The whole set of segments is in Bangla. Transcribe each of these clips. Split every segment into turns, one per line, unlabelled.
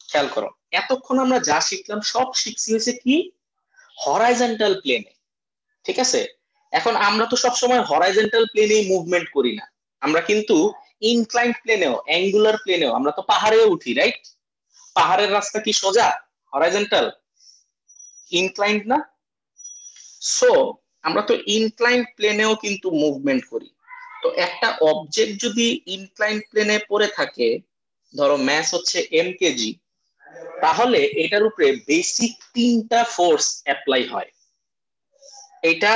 খেয়াল করো, এতক্ষণ আমরা যা শিখলাম সব শিখছি হয়েছে কি হরাইজন্টাল প্লেনে, ঠিক আছে? এখন আমরা তো সবসময় হরাইজন্টাল প্লেনেই মুভমেন্ট করি না, আমরা কিন্তু ইনক্লাইন্ড প্লেনেও অ্যাঙ্গুলার প্লেনেও আমরা তো পাহাড়েও উঠি, রাইট? পাহাড়ের রাস্তা কি সোজা হরাইজন্টাল? ইনক্লাইন্ড না? সো আমরা তো ইনক্লাইন্ড প্লেনেও কিন্তু মুভমেন্ট করি। তো একটা অবজেক্ট যদি ইনক্লাইন্ড প্লেনে পড়ে থাকে, ধরো ম্যাস হচ্ছে mkg, তাহলে এটার উপরে বেসিক তিনটা ফোর্স অ্যাপ্লাই হয়। এটা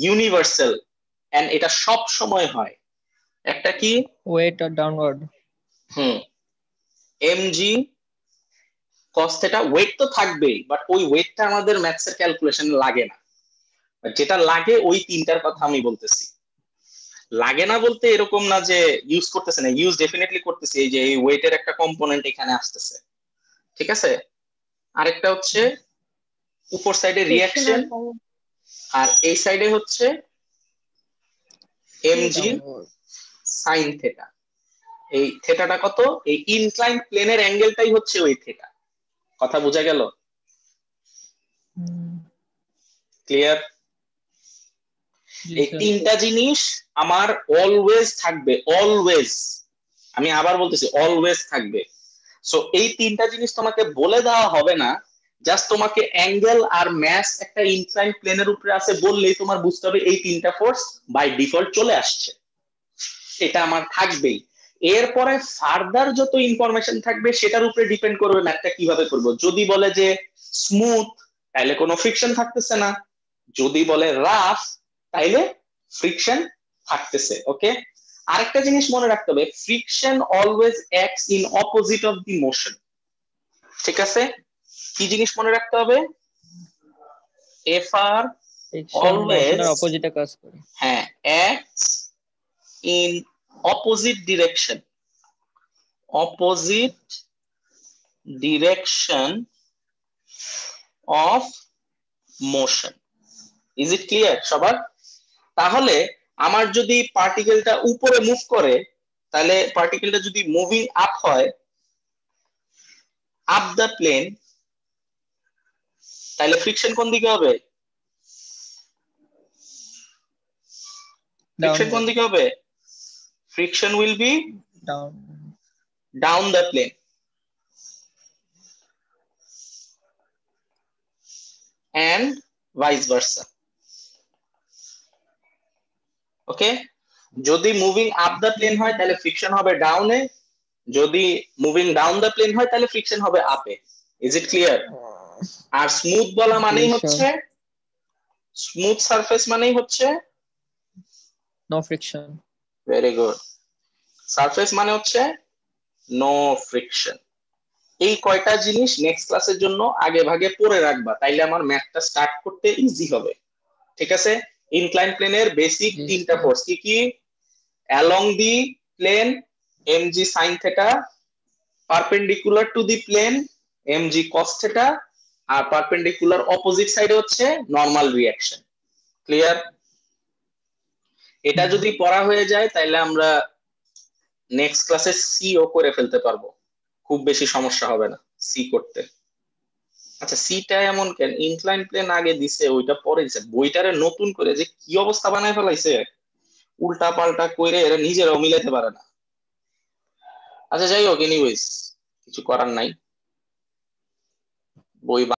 ইউনিভার্সাল এন্ড এটা সব সময় হয়। একটা কি?
ওয়েট আর ডাউনওয়ার্ড।
হুম, mg cos থিটা। ওয়েট তো থাকবেই, বাট ওই ওয়েটটা আমাদের ম্যাথসের ক্যালকুলেশনে লাগে না। যেটা লাগে ওই তিনটার কথা আমি বলতেছি। লাগে না বলতে এরকম না যে ইউজ করতেছে না, ইউজ ডেফিনেটলি করতেছি, এই যে এই ওয়েটের একটা কম্পোনেন্ট এখানে আসতেছে, ঠিক আছে? আরেকটা হচ্ছে উপর সাইডে
ফ্রিকশন
রিয়াকশন,
আর
আর এই সাইডে হচ্ছে mg
ডাউনওয়ার্ড।
Sine theta. এই থেটাটা কত? এই ইনক্লাইন্ড প্লেনের অ্যাঙ্গেলটাই হচ্ছে ওই থেটা। কথা বোঝা গেল? ক্লিয়ার?
জি
এই
স্যার।
তিনটা জিনিস আমার অলওয়েজ থাকবে, অলওয়েজ। আমি আবার বলতেছি অলওয়েজ থাকবে। সো এই তিনটা জিনিস তোমাকে বলে দেওয়া হবে না, জাস্ট তোমাকে অ্যাঙ্গেল আর ম্যাস একটা ইনক্লাইন্ড প্লেনের উপরে আছে বললেই তোমার বুঝতে হবে এই তিনটা ফোর্স বাই ডিফল্ট চলে আসছে। এটা আমার থাকবেই। এরপরে ফার্দার যত ইনফরমেশন থাকবে সেটার উপরে ডিপেন্ড করবে ম্যাথটা কিভাবে করবো। যদি বলে যে স্মুথ, তাইলে কোনো ফ্রিকশন থাকতেছে না। যদি বলে রাফ, তাইলে ফ্রিকশন থাকতেছে। ওকে, আরেকটা জিনিস মনে রাখতে হবে, friction always acts in opposite of the motion. ঠিক আছে? কি জিনিস মনে রাখতে হবে? এফ আর
ফ্রিকশন মোশনের
অলওয়েজ,
অপোজিটে কাজ করে।
হ্যাঁ, acts in opposite direction, opposite direction of motion. Is it clear সবার? তাহলে আমার যদি পার্টিকেলটা উপরে মুভ করে, তাহলে পার্টিকেলটা যদি মুভিং আপ হয়, আপ দ্য প্লেন, তাহলে ফ্রিকশন কোন দিকে হবে? ফ্রিকশন কোন
ডাউনওয়ার্ড।
দিকে হবে? Friction will be
down.
Down the plane and vice versa. Okay, যদি মুভিং আপ দ্য প্লেন হয় তাহলে ফ্রিকশন হবে ডাউনে, যদি মুভিং ডাউন দ্য প্লেন হয় তাহলে ফ্রিকশন হবে আপে। Is it clear? আর স্মুথ বলা
জি
মানেই
স্যার।
হচ্ছে, স্মুথ সারফেস মানেই হচ্ছে,
no friction.
Very good, surface মানে হচ্ছে নো ফ্রিকশন। এই কয়টা জিনিস নেক্সট ক্লাসের জন্য আগে ভাগে পড়ে রাখবা, তাইলে আমার ম্যাথটা স্টার্ট করতে ইজি হবে। ঠিক আছে? ইনক্লাইন প্লেনের বেসিক
জি
তিনটা
স্যার।
ফোর্স কি কি? Along the plane mg sin theta, perpendicular to the plane mg cos theta, আর পারপেন্ডিকুলার অপোজিট সাইডে হচ্ছে নরমাল রিঅ্যাকশন। ক্লিয়ার? এটা যদি পড়া হয়ে যায় তাহলে আমরা নেক্সট ক্লাসে সি ও করে ফেলতে পারবো, খুব বেশি সমস্যা হবে না সি করতে। আচ্ছা, সিটা এমন কেন? ইনক্লাইন প্লেন আগে দিছে, ওইটা পরে দিছে, বইটারে নতুন করে যে কি অবস্থা বানায় ফেলাইছে, উল্টা পাল্টা কইরে এরা নিজেরাও মিলাইতে পারে না। আচ্ছা যাই হোক, এনিওয়েজ কিছু করার নাই, বই